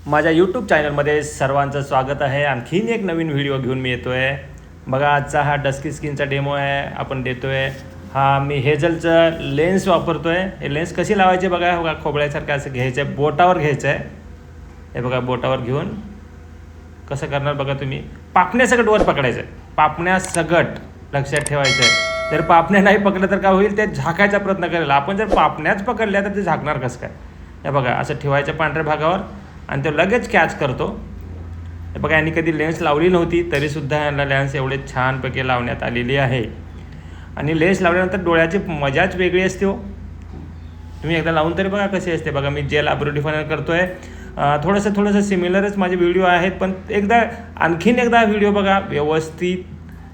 माझ्या यूट्यूब चॅनलमध्ये सर्वांचं स्वागत आहे. आणखीन एक नवीन व्हिडिओ घेऊन मी येतो आहे. बघा, आजचा हा डस्की स्किनचा डेमो आहे, आपण देतो आहे. हा मी हेझलचं लेन्स वापरतो आहे. हे लेन्स कशी लावायचे बघा. बघा, खोबळ्यासारखं असं घ्यायचं आहे, बोटावर घ्यायचं आहे. हे बघा, बोटावर घेऊन कसं करणार बघा तुम्ही. पापण्यासकट वर पकडायचं आहे, पापण्यासकट लक्षात ठेवायचं आहे. जर पापण्या नाही पकडलं तर काय होईल, ते झाकायचा प्रयत्न करेल. आपण जर पापण्याच पकडल्या तर ते झाकणार कसं काय. हे बघा, असं ठेवायचं पांढऱ्या भागावर आणि तो लगेच कॅच करतो. हे बघा, यांनी कधी लेन्स लावली नव्हती तरीसुद्धा यांना लेन्स एवढे छानपैकी लावण्यात आलेली आहे. आणि लेन्स लावल्यानंतर डोळ्याची मजाच वेगळी असते हो. तुम्ही एकदा लावून तरी बघा कशी असते. बघा, मी जेल आयब्रो डिफायनर करतो आहे. थोडंसं सिमिलरच माझे व्हिडिओ आहेत, पण आणखीन एकदा व्हिडिओ बघा व्यवस्थित,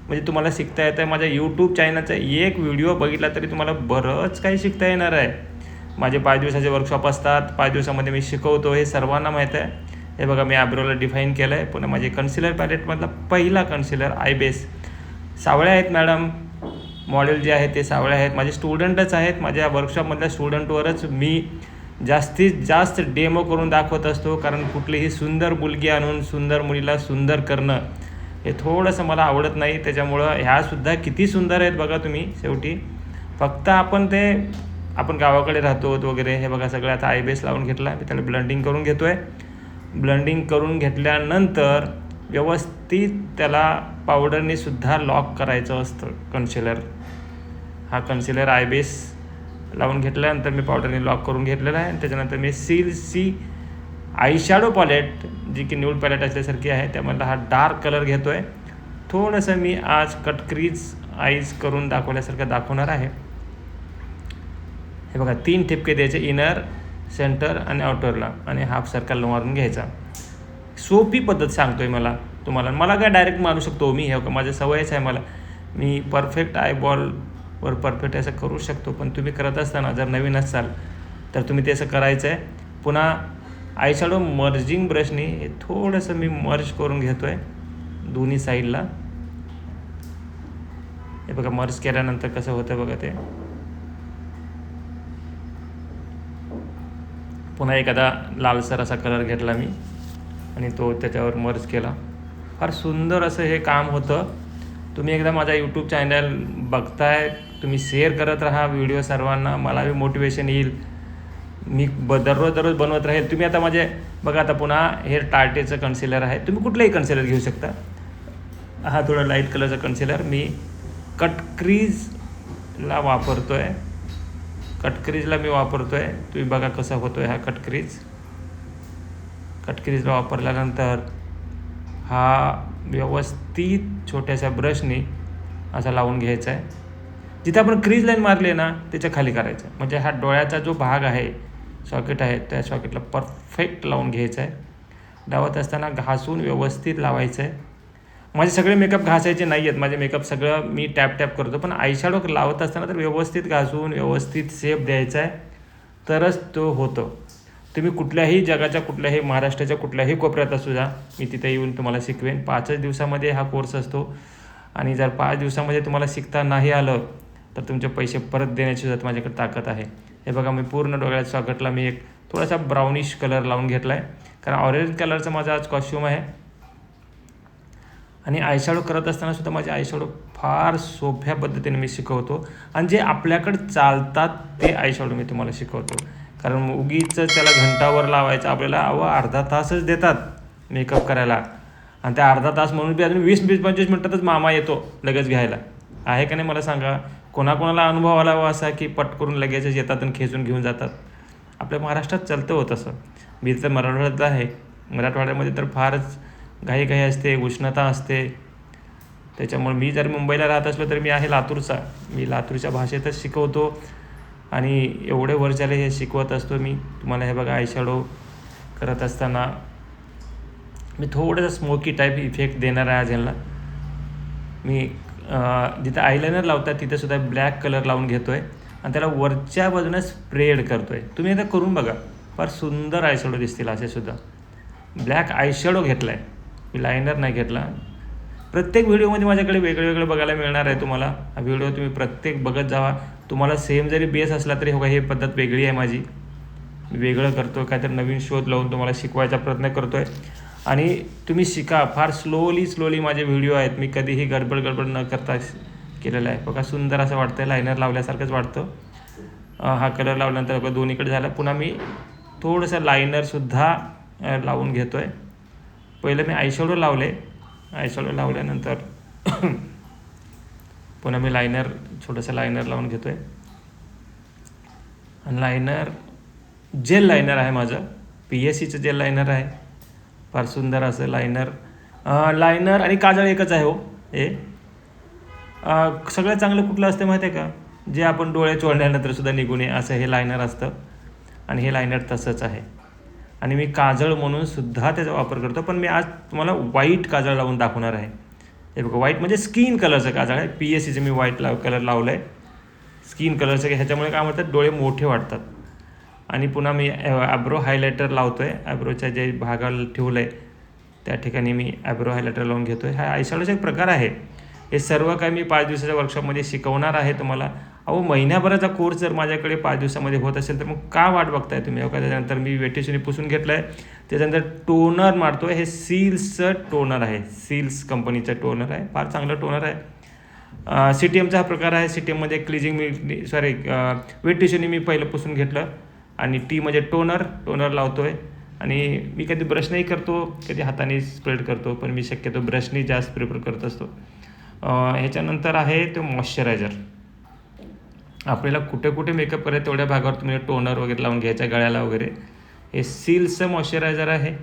म्हणजे तुम्हाला शिकता येतं आहे. माझ्या यूट्यूब चॅनलचा एक व्हिडिओ बघितला तरी तुम्हाला बरंच काही शिकता येणार आहे. माझे 5 दिवसाचे वर्कशॉप असतात, 5 दिवसामध्ये मी शिकवतो, हे सर्वांना माहीत आहे. हे बघा, मी आयब्रोला डिफाईन केलं आहे. पुन्हा माझे कन्सिलर पॅलेटमधला पहिला कन्सिलर आय बेस. सावळे आहेत मॅडम, मॉडेल जे आहे ते सावळे आहेत, माझे स्टुडंटच आहेत. माझ्या वर्कशॉपमधल्या स्टुडंटवरच मी जास्तीत जास्त डेमो करून दाखवत असतो. कारण कुठलीही सुंदर मुलगी आणून सुंदर मुलीला सुंदर करणं हे थोडंसं मला आवडत नाही. त्याच्यामुळं ह्यासुद्धा किती सुंदर आहेत बघा तुम्ही. शेवटी फक्त आपण गावाकडे राहतो वगैरे. हे बघा, सगळं आता आय बेस लावून घेतला. मी त्याला ब्लंडिंग करून घेतो आहे. ब्लंडिंग करून घेतल्यानंतर व्यवस्थित त्याला पावडरने सुद्धा लॉक करायचं असतं कन्सिलर. हा कन्सिलर आय बेस लावून घेतल्यानंतर मी पावडरने लॉक करून घेतलेला आहे. त्याच्यानंतर मी सी आय शॅडो पॅलेट, जी की न्यूड पॅलेट असल्यासारखी आहे, त्यामधला हा डार्क कलर घेतो आहे. थोडंसं मी आज कट क्रीज आईज करून दाखवल्यासारखं दाखवणार आहे. हे बघा, 3 ठिपके द्यायचे, इनर, सेंटर आणि आउटरला, आणि हाफ सर्कल मारून घ्यायचा. सोपी पद्धत सांगतो आहे तुम्हाला काय डायरेक्ट मारू शकतो मी. हे माझ्या सवयच आहे. मी परफेक्ट आयबॉलवर परफेक्ट असं करू शकतो. पण तुम्ही करत असताना जर नवीन असाल तर तुम्ही ते असं करायचं आहे. पुन्हा आयशॅडो मर्जिंग ब्रशनी हे थोडंसं मी मर्ज करून घेतो आहे दोन्ही साईडला. हे बघा, मर्ज केल्यानंतर कसं होतं बघा. ते पुन्हा एखादा लालसर असा कलर घेतला मी आणि तो त्याच्यावर मर्ज केला. फार सुंदर असं हे काम होतं. तुम्ही एकदा माझा यूट्यूब चॅनल बघताय, तुम्ही शेअर करत राहा व्हिडिओ सर्वांना, मला बी मोटिवेशन येईल. मी दररोज बनवत राहील. तुम्ही आता बघा, आता पुन्हा हे टार्टेचं कन्सिलर आहे. तुम्ही कुठलंही कन्सिलर घेऊ शकता. हा थोडा लाईट कलरचा कन्सिलर मी कट क्रीजला वापरतो आहे. तुम्ही बघा कसा होतो आहे हा कट क्रीजला वापरल्यानंतर हा व्यवस्थित छोट्याशा ब्रशने असा लावून घ्यायचा आहे. जिथे आपण क्रीज लाईन मारली आहे ना त्याच्या खाली करायचं आहे. म्हणजे हा डोळ्याचा जो भाग आहे, सॉकेट आहे, त्या सॉकेटला परफेक्ट लावून घ्यायचं आहे. लावत असताना घासून व्यवस्थित लावायचं आहे. माझे सगळे मेकअप घासायचे नाही आहेत. माझे मेकअप सगळं मी टॅप करतो. पण आयशॅडो लावत असताना तर व्यवस्थित घासून व्यवस्थित शेप द्यायचा आहे, तरच तो होतो. तुम्ही कुठल्याही जगाच्या, कुठल्याही महाराष्ट्राच्या कुठल्याही कोपऱ्यात असू द्या, मी तिथे येऊन तुम्हाला शिकवेन. 5च दिवसामध्ये हा कोर्स असतो. आणि जर 5 दिवसामध्ये तुम्हाला शिकता नाही आलं तर तुमचे पैसे परत देण्याची सुद्धा माझ्याकडे ताकद आहे. हे बघा, मी पूर्ण डोळ्याच्या सॉकेटला मी एक थोडासा ब्राउनिश कलर लावून घेतला आहे. कारण ऑरेंज कलरचा माझा आज कॉस्ट्यूम आहे. आणि आयशॅडो करत असताना सुद्धा माझे आयशॅडो फार सोप्या पद्धतीने मी शिकवतो. आणि जे आपल्याकडे चालतात ते आयशॅडो मी तुम्हाला शिकवतो. कारण उगीच त्याला घंटावर लावायचं आपल्याला अर्धा तासच देतात मेकअप करायला. आणि त्या अर्धा तास म्हणून बी अजून 20-25 मिनटातच मामा येतो लगेच घ्यायला. आहे का नाही मला सांगा. कोणाकोणाला अनुभव आला असा की पट करून लगेचच येतात आणि खेचून घेऊन जातात. आपल्या महाराष्ट्रात चालतं होतं तसं. मी तर मराठवाड्यात आहे. मराठवाड्यामध्ये तर फारच घाई असते, उष्णता असते. त्याच्यामुळे मी जर मुंबईला राहत असलो तर मी आहे लातूरचा. मी लातूरच्या भाषेतच शिकवतो आणि एवढे वर्ष झाले हे शिकवत असतो मी तुम्हाला. हे बघा, आयशॅडो करत असताना मी थोडंसं स्मोकी टाईप इफेक्ट देणार आहे आज ह्याला. मी जिथं आयलायनर लावतात तिथंसुद्धा ब्लॅक कलर लावून घेतो आहे आणि त्याला वरच्या बाजूने स्प्रेड करतो आहे. तुम्ही एकदा करून बघा, फार सुंदर आयशॅडो दिसतील असेसुद्धा. ब्लॅक आयशॅडो घेतला आहे मी, लायनर नाही घेतला. प्रत्येक व्हिडिओमध्ये माझ्याकडे वेगळं बघायला मिळणार आहे तुम्हाला. हा व्हिडिओ तुम्ही प्रत्येक बघत जावा. तुम्हाला सेम जरी बेस असला तरी हो, ही पद्धत वेगळी आहे माझी. मी वेगळं करतो आहे, काहीतरी नवीन शोध लावून तुम्हाला शिकवायचा प्रयत्न करतो आहे. आणि तुम्ही शिका. फार स्लोली माझे व्हिडिओ आहेत. मी कधीही गडबड न करता केलेलं आहे. बघा सुंदर असं वाटतं आहे, लायनर लावल्यासारखंच वाटतं. हा कलर लावल्यानंतर बघा दोन्हीकडे झाला. पुन्हा मी थोडंसं लायनरसुद्धा लावून घेतो आहे. पहिलं मी आयशॅडो लावल्यानंतर पुन्हा मी छोटंसं लायनर लावून घेतो आहे. आणि लायनर जेल लायनर आहे माझं, PSCचं जेल लायनर आहे. फार सुंदर असं लायनर आणि काजळ एकच आहे हो. हे सगळ्यात चांगलं कुठलं असतं माहिती आहे का? जे आपण डोळे चोळल्यानंतरसुद्धा निघून नये असं हे लायनर असतं. आणि हे लायनर तसंच आहे. आणि मी काजळ म्हणून सुद्धा त्याचा वापर करतो, पण मी आज तुम्हाला व्हाईट काजळ लावून दाखवणार आहे. हे बघा, व्हाईट म्हणजे स्किन कलरचं काजळ आहे. PSCचं मी व्हाईट कलर लावलं आहे, स्किन कलरचं. ह्याच्यामुळे काय म्हणतात, डोळे मोठे वाटतात. आणि पुन्हा मी ॲब्रो हायलायटर लावतो आहे. ॲब्रोच्या जे भागाला ठेवलं आहे त्या ठिकाणी मी ॲब्रो हायलायटर लावून घेतो आहे. हा आयशॅडोचा एक प्रकार आहे. हे सर्व काय मी 5 दिवसाच्या वर्कशॉपमध्ये शिकवणार आहे तुम्हाला. महिन्याभराचा कोर्स जर माझ्याकडे 5 दिवसामध्ये होत असेल तर मग का वाट बघताय तुम्ही? त्याच्यानंतर मी वेटेशनी पुसून घेतलं आहे. त्याच्यानंतर टोनर मारतो आहे. हे सील्सचं टोनर आहे, सील्स कंपनीचं टोनर आहे. फार चांगलं टोनर आहे. CTMचा हा प्रकार आहे. CTMमध्ये क्लिजिंग वेटेशनी मी पहिलं पुसून घेतलं. आणि T म्हणजे टोनर लावतो आहे. आणि मी कधी ब्रशनेही करतो, कधी हाताने स्प्रेड करतो, पण मी शक्यतो ब्रशनी जास्त प्रिफर करत असतो. ह्याच्यानंतर आहे तो मॉइश्चरायझर. आपल्याला कुठे मेकअप करायचं तेवढ्या भागावर तुम्ही टोनर वगैरे लावून घ्यायचा, गळ्याला वगैरे. हे सील्सचं मॉइश्चरायझर आहे.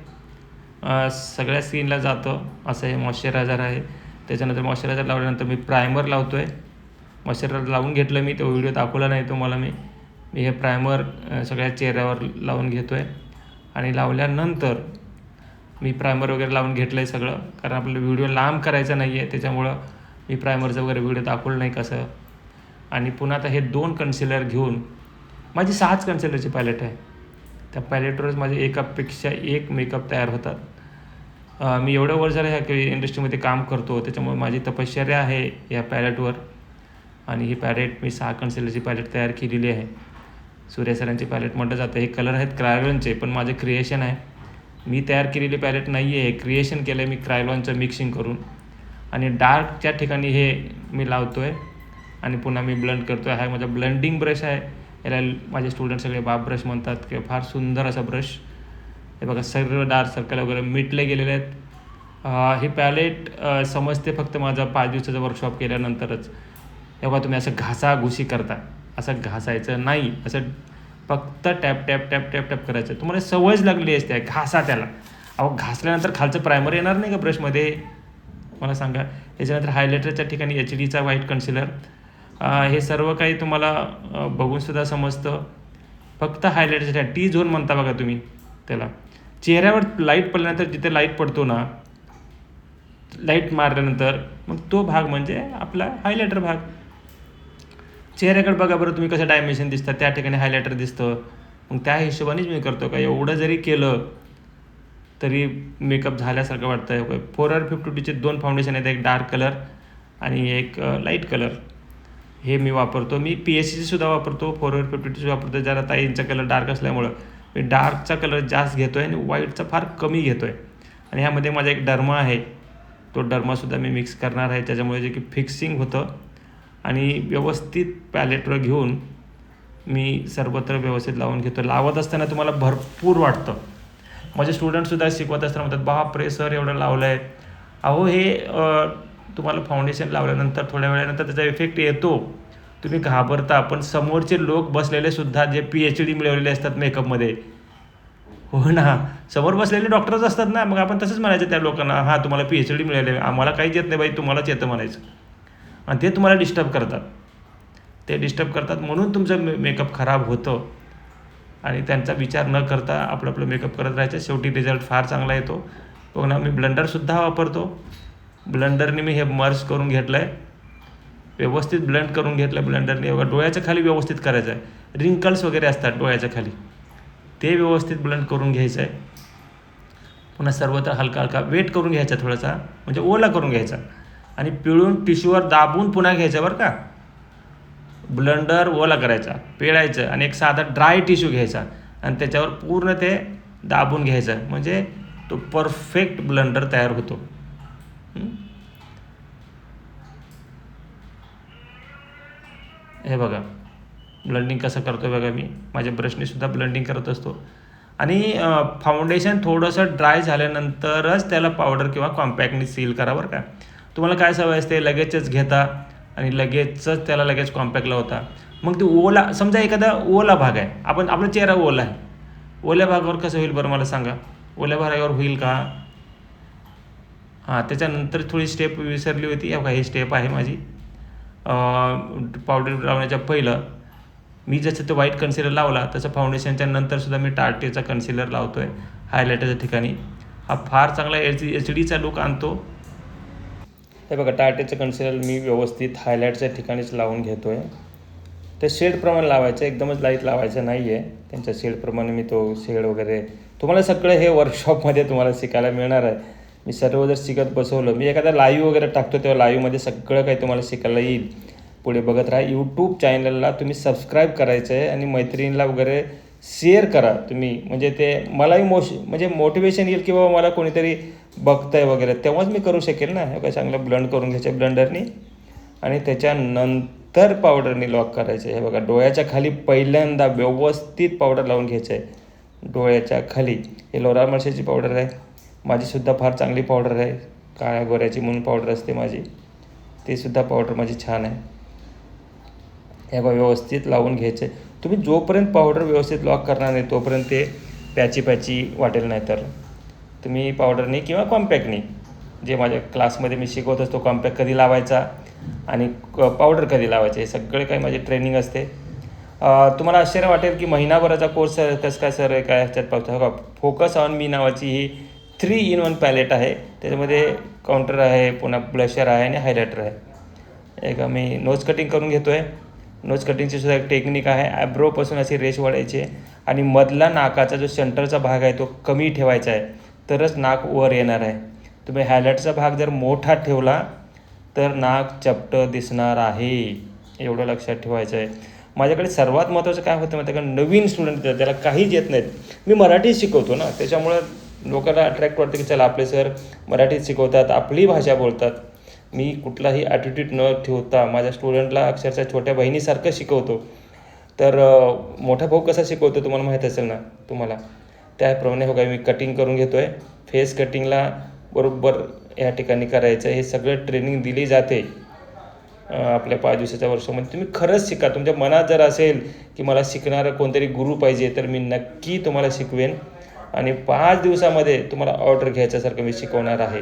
सगळ्या स्किनला जातं असं हे मॉइश्चरायझर आहे. त्याच्यानंतर मॉइश्चरायझर लावल्यानंतर मी प्रायमर लावतो आहे. मॉइश्चरायझर लावून घेतलं मी, तो व्हिडिओ दाखवला नाही तुम्हाला मी हे प्रायमर सगळ्या चेहऱ्यावर लावून घेतो आहे. आणि लावल्यानंतर मी प्रायमर वगैरे लावून घेतलं आहे सगळं, कारण आपल्याला व्हिडिओ लांब करायचा नाही आहे, त्याच्यामुळं मी प्रायमरचं वगैरे व्हिडिओ दाखवलं नाही कसं. आणि पुन्हा आता हे 2 कन्सिलर घेऊन, माझी 6च कन्सिलरची पॅलेट आहे. त्या पॅलेटवरच माझे एकापेक्षा एक मेकअप तयार होतात. मी एवढं वर्ष झालं ह्या इंडस्ट्रीमध्ये काम करतो, त्याच्यामुळे माझी तपश्चर्या आहे या पॅलेटवर. आणि ही पॅलेट मी 6 कन्सिलरची पॅलेट तयार केलेली आहे. सूर्या सरांची पॅलेट म्हटलं जातं. हे कलर आहेत क्रायलॉनचे, पण माझे क्रिएशन आहे. मी तयार केलेली पॅलेट नाही आहे, हे क्रिएशन केलं आहे मी क्रायलॉनचं मिक्सिंग करून. आणि डार्कच्या ठिकाणी हे मी लावतो आहे. आणि पुन्हा मी ब्लंड करतो आहे. हा माझा ब्लंडिंग ब्रश आहे. याला माझे स्टुडंट सगळे बाप ब्रश म्हणतात, किंवा फार सुंदर असा ब्रश. हे बघा, सर्व डार्क सर्कल वगैरे मिटले गेलेले आहेत. ही पॅलेट समजते फक्त माझा 5 दिवसाचा वर्कशॉप केल्यानंतरच. हे बघा, तुम्ही असं घासाघुशी करता, असं घासायचं नाही, असं फक्त टॅप करायचं. तुम्हाला सवयच लागली असते, घासा त्याला. घासल्यानंतर खालचं प्रायमर येणार नाही का ब्रशमध्ये, मला सांगा. याच्यानंतर हायलायटरच्या ठिकाणी HDचा व्हाईट कन्सिलर. हे सर्व काही तुम्हाला बघूनसुद्धा समजतं. फक्त हायलायटरच्या T झोन म्हणता बघा तुम्ही त्याला. चेहऱ्यावर लाईट पडल्यानंतर जिथे लाईट पडतो ना, लाईट मारल्यानंतर मग तो भाग म्हणजे आपला हायलायटर भाग. चेहऱ्याकडे बघा बरं तुम्ही, कसं डायमेन्शन दिसतं, त्या ठिकाणी हायलायटर दिसतं. मग त्या हिशोबानेच मी करतो. का एवढं जरी केलं तरी मेकअप झाल्यासारखं वाटतं. 4R50चे 2 फाउंडेशन आहेत, एक डार्क कलर आणि एक लाईट कलर. हे मी वापरतो. मी PSCचे सुद्धा वापरतो, 4R50चे वापरतो. जरा ताईंचा कलर डार्क असल्यामुळं मी डार्कचा कलर जास्त घेतो आहे आणि व्हाईटचा फार कमी घेतो आहे. आणि ह्यामध्ये माझा एक डर्मा आहे, तो डर्मासुद्धा मी मिक्स करणार आहे, त्याच्यामुळे जे की फिक्सिंग होतं. आणि व्यवस्थित पॅलेटवर घेऊन मी सर्वत्र व्यवस्थित लावून घेतो. लावत असताना तुम्हाला भरपूर वाटतं. माझे स्टुडंटसुद्धा शिकवत असताना म्हणतात, बापरे सर एवढं लावलं आहे. हे तुम्हाला फाउंडेशन लावल्यानंतर थोड्या वेळानंतर त्याचा इफेक्ट येतो, तुम्ही घाबरता. पण समोरचे लोक बसलेले सुद्धा जे PhD मिळवलेले असतात मेकअपमध्ये, हो ना, समोर बसलेले डॉक्टरच असतात ना, मग आपण तसंच म्हणायचं त्या लोकांना, हां तुम्हाला PhD मिळाले, आम्हाला काहीच येत नाही बाई, तुम्हालाच येतं म्हणायचं. आणि ते तुम्हाला डिस्टर्ब करतात. म्हणून तुमचं मेकअप खराब होतं. आणि त्यांचा विचार न करता आपलं मेकअप करत राहायचं. शेवटी रिझल्ट फार चांगला येतो. पुन्हा मी ब्लेंडरसुद्धा वापरतो. ब्लेंडरने मी हे मर्ज करून घेतलं आहे, व्यवस्थित ब्लेंड करून घेतलं ब्लेंडरने. डोळ्याच्या खाली व्यवस्थित करायचं आहे. रिंकल्स वगैरे असतात डोळ्याच्या खाली, ते व्यवस्थित ब्लेंड करून घ्यायचं आहे. पुन्हा सर्वत्र हलका वेट करून घ्यायचा, थोडासा म्हणजे ओला करून घ्यायचा. आणि पिळून टिश्यूवर दाबून पुन्हा घ्यायचं बरं का. ब्लेंडर ओला करायचा, पिळायचं आणि एक साधा ड्राय टिश्यू घ्यायचा आणि त्याच्यावर पूर्ण ते दाबून घ्यायचं, म्हणजे तो परफेक्ट ब्लेंडर तयार होतो. हे बघा ब्लेंडिंग कसं करतो आहे बघा, मी माझ्या ब्रशनीसुद्धा ब्लेंडिंग करत असतो. आणि फाउंडेशन थोडंसं ड्राय झाल्यानंतरच त्याला पावडर किंवा कॉम्पॅक्टनी सील करा बरं का. तुम्हाला काय सवय असते, लगेचच घेता आणि लगेचच त्याला लगेच कॉम्पॅक्ट लावता. मग ते ओला, समजा एखादा ओला भाग आहे, आपला चेहरा ओला आहे, ओल्या भागावर कसं होईल बरं मला सांगा, ओल्या भागावर होईल का? हां, त्याच्यानंतर थोडी स्टेप विसरली होती. बघा ही स्टेप आहे माझी. पावडर लावण्याच्या पहिलं मी जसं तो व्हाईट कन्सिलर लावला तसं फाउंडेशनच्या नंतरसुद्धा मी टार्टेचा कन्सिलर लावतो आहे हायलायटरच्या ठिकाणी. हा फार चांगला एच डीचा लुक आणतो. हे बघा टार्टेचं कन्सिलर मी व्यवस्थित हायलाईटच्या ठिकाणीच लावून घेतो आहे. ते शेडप्रमाणे लावायचं, एकदमच लाईट लावायचं नाही आहे. त्यांच्या शेडप्रमाणे मी तो शेड वगैरे तुम्हाला सगळं हे वर्कशॉपमध्ये तुम्हाला शिकायला मिळणार आहे. मी सर्व जर शिकत बसवलं, मी एखादा लाईव्ह वगैरे टाकतो तेव्हा लाईव्हमध्ये सगळं काही तुम्हाला शिकायला येईल. पुढे बघत राहा. यूट्यूब चॅनलला तुम्ही सबस्क्राईब करायचं आहे आणि मैत्रिणीला वगैरे शेअर करा तुम्ही, म्हणजे ते मलाही म्हणजे मोटिवेशन येईल की बाबा मला कोणीतरी बघतंय वगैरे, तेव्हाच मी करू शकेल ना. हे काय चांगलं ब्लेंड करून घ्यायचं ब्लेंडरनी आणि त्याच्यानंतर पावडरनी लॉक करायचं. हे बघा डोळ्याच्या खाली पहिल्यांदा व्यवस्थित पावडर लावून घ्यायचं आहे. डोळ्याच्या खाली हे लोरा मर्शेची पावडर आहे, माझीसुद्धा फार चांगली पावडर आहे. काळ्या गोऱ्याची म्हणून पावडर असते माझी, ती सुद्धा पावडर माझी छान आहे. हे बघा व्यवस्थित लावून घ्यायचं आहे. तुम्ही जोपर्यंत पावडर व्यवस्थित लॉक करणार नाही तोपर्यंत ते पॅची वाटेल. नाही तर तुम्ही पावडरनी किंवा कॉम्पॅक्टनी, जे माझ्या क्लासमध्ये मी शिकवत असतो, कॉम्पॅक्ट कधी लावायचा आणि पावडर कधी लावायचे हे सगळे काही माझी ट्रेनिंग असते. तुम्हाला आश्चर्य वाटेल की महिनाभराचा कोर्स कसं काय सर आहे काय ह्याच्यात पाहतो. बघा फोकस ऑन मी नावाची ही 3-in-1 पॅलेट आहे. त्याच्यामध्ये काउंटर आहे, पुन्हा ब्लशर आहे आणि हायलायटर आहे. एक मी नोज कटिंग करून घेतो आहे. नोज कटिंगची सुद्धा एक टेक्निक आहे. ॲब्रोपासून अशी रेश वाढायची आणि मधला नाकाचा जो सेंटरचा भाग आहे तो कमी ठेवायचा आहे, तरच नाक वर येणार आहे. तुम्ही हायलाईटचा भाग जर मोठा ठेवला तर नाक चपटं दिसणार आहे, एवढं लक्षात ठेवायचं आहे. माझ्याकडे सर्वात महत्त्वाचं काय होतं माहिती आहे का, नवीन स्टुडंट त्याला काहीच येत नाहीत. मी मराठीत शिकवतो ना, त्याच्यामुळं लोकांना अट्रॅक्ट वाटतं की चला आपले सर मराठीत शिकवतात, आपली भाषा बोलतात. मी कुठलाही ॲटिट्यूड न ठेवता माझ्या स्टुडंटला अक्षरशः छोट्या बहिणीसारखं शिकवतो. तर मोठा भाऊ कसा शिकवतो तुम्हाला माहीत असेल ना तुम्हाला, त्याप्रमाणे हो काय मी कटिंग करून घेतो आहे. फेस कटिंगला बरोबर या ठिकाणी करायचं. हे सगळं ट्रेनिंग दिली जाते आपल्या 5 दिवसाच्या वर्षामध्ये. तुम्ही खरंच शिका. तुमच्या मनात जर असेल की मला शिकणारं कोणतरी गुरु पाहिजे तर मी नक्की तुम्हाला शिकवेन आणि 5 दिवसामध्ये तुम्हाला ऑर्डर घ्यायच्यासारखं मी शिकवणार आहे.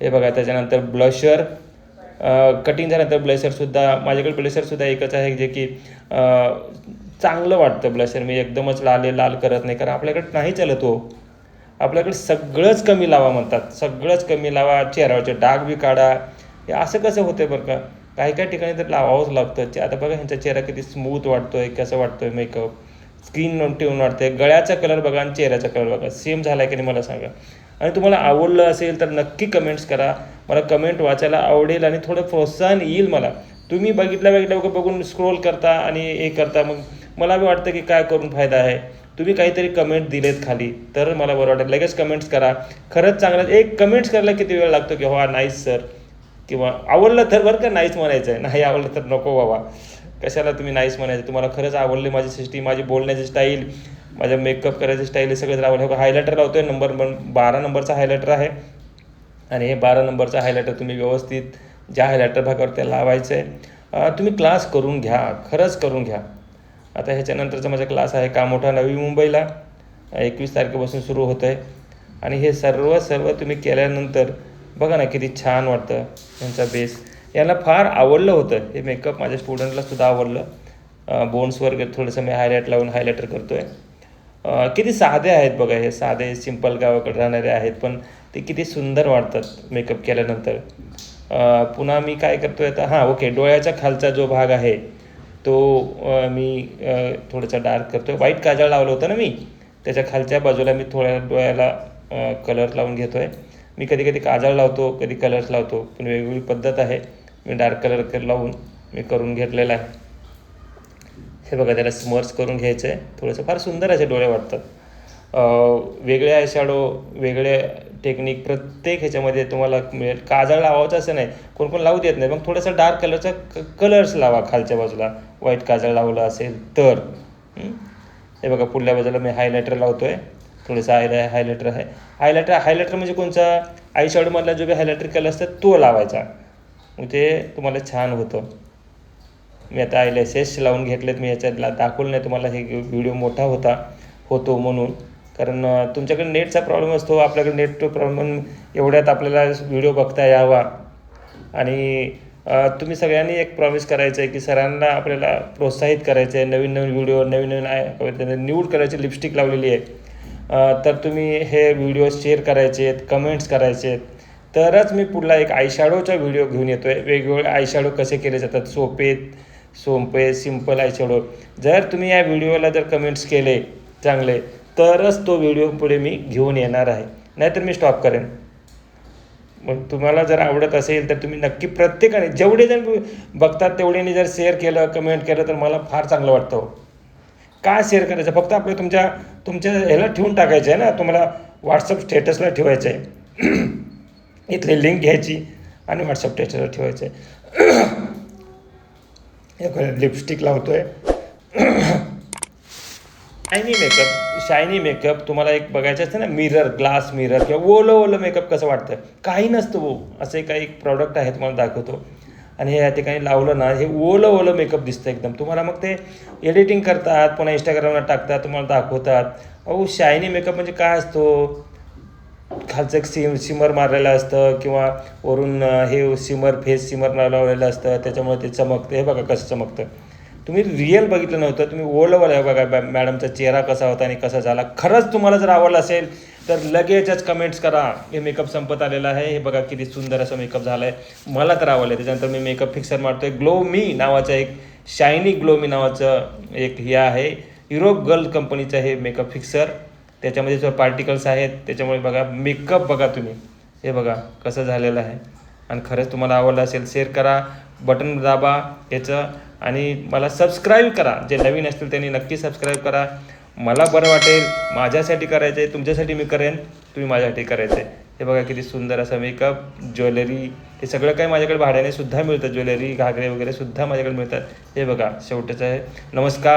हे बघा त्याच्यानंतर ब्लशर कटिंग झाल्यानंतर ब्लशरसुद्धा माझ्याकडे ब्लशरसुद्धा एकच आहे जे की चांगलं वाटतं. ब्लशर मी एकदमच लाल करत नाही, कारण आपल्याकडे नाही चालत हो. आपल्याकडे सगळंच कमी लावा म्हणतात, सगळंच कमी लावा, चेहऱ्यावरचे डाग बी काढा. हे असं कसं होतं बरं का, काही ठिकाणी तर लावावंच लागतं. आता बघा ह्यांचा चेहरा किती स्मूथ वाटतो आहे, कसं वाटतो आहे मेकअप, स्किन ट्यून वाटते. गळ्याचा कलर बघा आणि चेहऱ्याचा कलर बघा सेम झाला आहे की नाही मला सांगा. आणि तुम्हाला आवडलं असेल तर नक्की कमेंट्स करा. मला कमेंट वाचायला आवडेल आणि थोडं प्रोत्साहन येईल मला. तुम्ही बघितल्या बघून स्क्रोल करता आणि हे करता, मग मला बी वाटतं की काय करून फायदा आहे. तुम्ही काहीतरी कमेंट दिलेत खाली तर मला बरं वाटेल. लगेच कमेंट्स करा. खरंच चांगलं, एक कमेंट्स करायला किती वेळ लागतो की हा नाईस सर, किंवा आवडलं तर बरं का नाईस म्हणायचं आहे, नाही आवडलं तर नको बाबा, कशाला तुम्ही नाईस म्हणायचं. तुम्हाला खरंच आवडली माझी सिस्टीम, माझी बोलण्याची स्टाईल, माझ्या मेकअप करायची स्टाईल, हे सगळं आवडलं. हायलायटर लावतो आहे, नंबर 12 नंबरचा हायलायटर आहे आणि हे 12 नंबरचा हायलायटर तुम्ही व्यवस्थित ज्या हायलायटर भागावर ते लावायचं आहे. तुम्ही क्लास करून घ्या, खरंच करून घ्या. आता ह्याच्यानंतरचा माझा क्लास आहे कामोठा नवी मुंबईला 21 तारखेपासून सुरू होतं आहे आणि हे सर्व तुम्ही केल्यानंतर बघा ना किती छान वाटतं. यांचा बेस यांना फार आवडलं होतं हे मेकअप, माझ्या स्टुडंटलासुद्धा आवडलं. बोन्सवर थोडंसं मी हायलाईट लावून हायलायटर करतो आहे. किती साधे आहेत बघा, हे साधे सिंपल गावाकडे राहणारे आहेत पण ते किती सुंदर वाटतात मेकअप केल्यानंतर. पुन्हा मी काय करतो आहे आता, ओके, डोळ्याचा खालचा जो भाग आहे तो मी थोडंसं डार्क करतो आहे. व्हाईट काजळ लावलं होतं ना मी, त्याच्या खालच्या बाजूला मी थोड्या डोळ्याला कलर लावून घेतो आहे. मी कधी काजळ लावतो, कधी कलर्स लावतो, पण वेगवेगळी पद्धत आहे. मी डार्क कलर लावून मी करून घेतलेला आहे. हे बघा, त्याला स्मर्च करून घ्यायचं आहे थोडंसं. फार सुंदर असे डोळे वाटतात. वेगळे आय शॅडो, वेगळे टेक्निक प्रत्येक ह्याच्यामध्ये तुम्हाला मिळेल. काजळ लावायचं असं नाही, कोण कोण लावू देत नाही. मग थोडासा डार्क कलरचा कलर्स लावा खालच्या बाजूला, व्हाईट काजळ लावलं असेल तर. हे बघा, पुढल्या बाजूला मी हायलायटर लावतो आहे. थोडंसं हायलायटर आहे. हायलायटर म्हणजे कोणचा, आय शॅडोमधला जो बी हायलायटर कलर असतात तो लावायचा, मग ते तुम्हाला छान होतं. मी आता आयलॅशेस लावून घेतलेत. मी ह्याच्यातला दाखवलं नाही तुम्हाला, हे व्हिडिओ मोठा होतो म्हणून. कारण तुमच्याकडे नेटचा प्रॉब्लेम असतो, आपल्याकडे नेट प्रॉब्लेम, एवढ्यात आपल्याला व्हिडिओ बघता यावा. आणि तुम्ही सगळ्यांनी एक प्रॉमिस करायचं आहे की सरांना आपल्याला प्रोत्साहित करायचं आहे. नवीन व्हिडिओ, नवीन न्यूड कलरची लिपस्टिक लावलेली आहे, तर तुम्ही हे व्हिडिओ शेअर करायचे आहेत, कमेंट्स करायचे आहेत. तरच मी पुढला एक आयशॅडोचा व्हिडिओ घेऊन येतो आहे. वेगवेगळे आयशॅडो कसे केले जातात, सोपे सिंपल आयशॅडो. जर तुम्ही या व्हिडिओला जर कमेंट्स केले चांगले, तरच तो व्हिडिओ पुढे मी घेऊन येणार आहे, नाहीतर मी स्टॉप करेन. मग तुम्हाला जर आवडत असेल तर तुम्ही नक्की प्रत्येकाने, जेवढे जण बघतात तेवढ्याने जर शेअर केलं, कमेंट केलं, तर मला फार चांगलं वाटतं. काय शेअर करायचं, फक्त आपलं तुमच्या ह्याला ठेवून टाकायचं आहे ना, तुम्हाला व्हॉट्सअप स्टेटसला ठेवायचं आहे. इथली लिंक घ्यायची आणि व्हॉट्सअप स्टेटसला ठेवायचं आहे. लिपस्टिक लावतो आहे. शायनी मेकअप तुम्हाला एक बघायचं असतं ना, ग्लास मिरर किंवा ओलं मेकअप कसं वाटतं, काही नसतं हो. असे काही एक प्रॉडक्ट आहे, तुम्हाला दाखवतो. आणि हे या ठिकाणी लावलं ना, हे ओलं मेकअप दिसतं एकदम तुम्हाला. मग ते एडिटिंग करतात, पुन्हा इंस्टाग्रामला टाकतात, तुम्हाला दाखवतात. अहो, शायनी मेकअप म्हणजे काय असतो, खालचं एक सिमर मारलेलं असतं किंवा वरून हे फेस सिमर लावलेलं असतं, त्याच्यामुळे ते चमकतं. हे बघा कसं चमकतं. तुम्ही रिअल बघितलं नव्हतं, तुम्ही ओलं बघा मॅडमचा चेहरा कसा होता आणि कसा झाला. खरंच तुम्हाला जर आवडलं असेल तर लगेचच कमेंट्स करा, हे मेकअप संपत आलेला आहे. हे बघा किती सुंदर असं मेकअप झाला आहे, मला तर आवडलं. त्याच्यानंतर मी मेकअप फिक्सर मारतो आहे. ग्लो मी नावाचं एक शायनी ग्लो मी नावाचं एक हे आहे, युरोप गर्ल कंपनीचं हे मेकअप फिक्सर. त्याच्यामध्ये जो पार्टिकल्स आहेत, त्याच्यामुळे बघा मेकअप बघा तुम्ही, हे बघा कसं झालेलं आहे. आणि खरंच तुम्हाला आवडलं असेल, शेअर करा, बटन दाबा याचं, आणि मला सबस्क्राईब करा. जे नवीन असतील त्यांनी नक्की सबस्क्राईब करा. मला बरं वाटेल, माझ्यासाठी करायचं आहे, तुमच्यासाठी मी करेन, तुम्ही माझ्यासाठी करायचं आहे. हे बघा किती सुंदर असं मेकअप, ज्वेलरी, हे सगळं काही माझ्याकडे भाड्याने सुद्धा मिळतं. ज्वेलरी, घागरे वगैरे सुद्धा माझ्याकडे मिळतात. हे बघा शेवटचं आहे. नमस्कार.